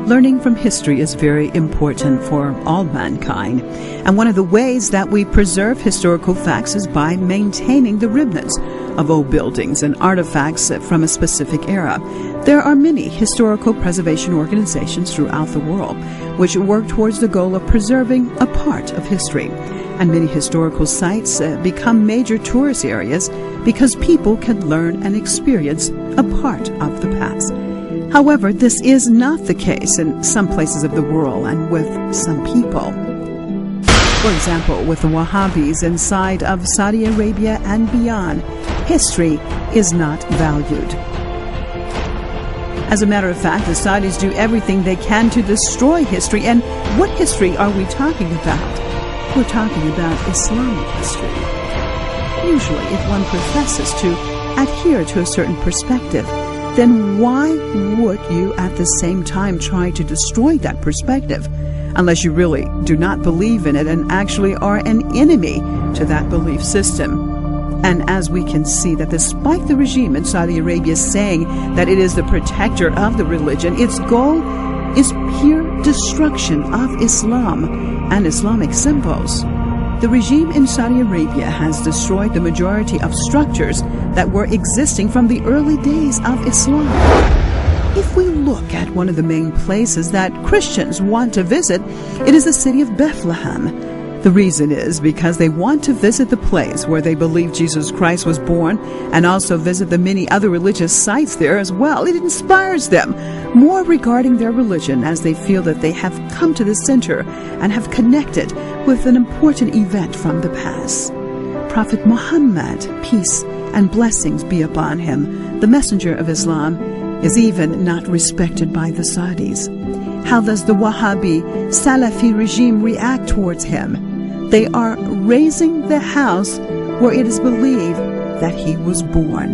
Learning from history is very important for all mankind, and one of the ways that we preserve historical facts is by maintaining the remnants of old buildings and artifacts from a specific era. There are many historical preservation organizations throughout the world which work towards the goal of preserving a part of history, and many historical sites become major tourist areas because people can learn and experience a part of the past. However, this is not the case in some places of the world and with some people. For example, with the Wahhabis inside of Saudi Arabia and beyond, history is not valued. As a matter of fact, the Saudis do everything they can to destroy history. And what history are we talking about? We're talking about Islamic history. Usually, if one professes to adhere to a certain perspective, then why would you at the same time try to destroy that perspective? Unless you really do not believe in it and actually are an enemy to that belief system. And as we can see that despite the regime in Saudi Arabia saying that it is the protector of the religion, its goal is pure destruction of Islam and Islamic symbols. The regime in Saudi Arabia has destroyed the majority of structures that were existing from the early days of Islam. If we look at one of the main places that Christians want to visit, it is the city of Bethlehem. The reason is because they want to visit the place where they believe Jesus Christ was born and also visit the many other religious sites there as well. It inspires them more regarding their religion as they feel that they have come to the center and have connected with an important event from the past. Prophet Muhammad, peace and blessings be upon him, the messenger of Islam, is even not respected by the Saudis. How does the Wahhabi Salafi regime react towards him? They are razing the house where it is believed that he was born.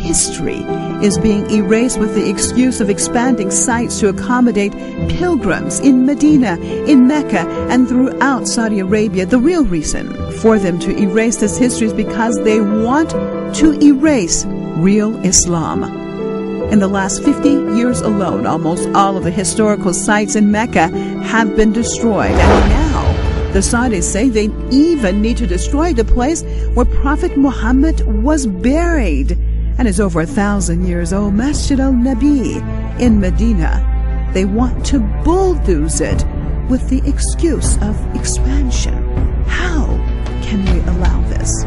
History is being erased with the excuse of expanding sites to accommodate pilgrims in Medina, in Mecca, and throughout Saudi Arabia. The real reason for them to erase this history is because they want to erase real Islam. In the last 50 years alone, almost all of the historical sites in Mecca have been destroyed. And now, the Saudis say they even need to destroy the place where Prophet Muhammad was buried and is over 1,000 years old, Masjid al-Nabi in Medina. They want to bulldoze it with the excuse of expansion. How can we allow this?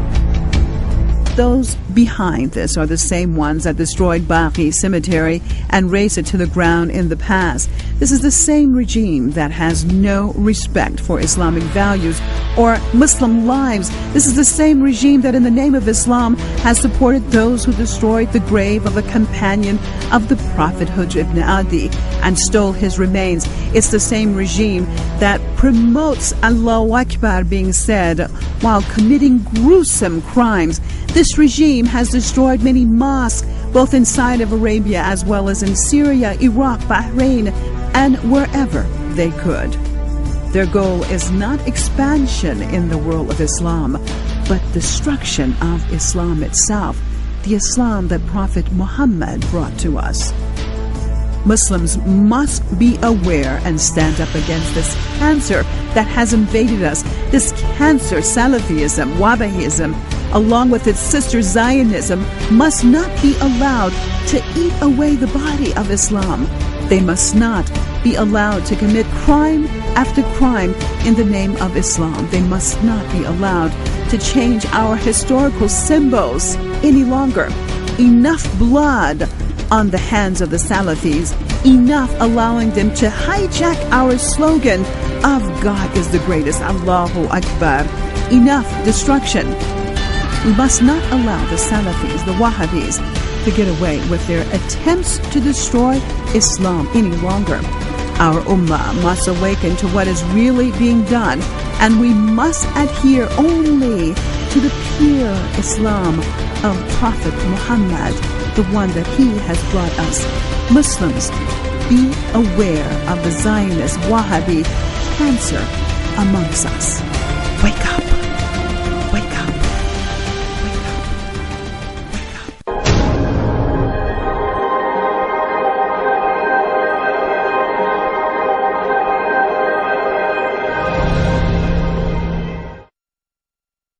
Those behind this are the same ones that destroyed Baqi Cemetery and razed it to the ground in the past. This is the same regime that has no respect for Islamic values or Muslim lives. This is the same regime that in the name of Islam has supported those who destroyed the grave of a companion of the Prophet Hujr ibn Adi and stole his remains. It's the same regime that promotes Allahu Akbar being said while committing gruesome crimes. This regime has destroyed many mosques, both inside of Arabia as well as in Syria, Iraq, Bahrain, and wherever they could. Their goal is not expansion in the world of Islam, but destruction of Islam itself, the Islam that Prophet Muhammad brought to us. Muslims must be aware and stand up against this cancer that has invaded us. This cancer, Salafism, Wahhabism, along with its sister Zionism, must not be allowed to eat away the body of Islam. They must not be allowed to commit crime after crime in the name of Islam. They must not be allowed to change our historical symbols any longer. Enough blood on the hands of the Salafis, enough allowing them to hijack our slogan of God is the greatest, Allahu Akbar. Enough destruction. We must not allow the Salafis, the Wahhabis, to get away with their attempts to destroy Islam any longer. Our Ummah must awaken to what is really being done, and we must adhere only to the pure Islam of Prophet Muhammad, the one that he has brought us. Muslims, be aware of the Zionist Wahhabi cancer amongst us. Wake up.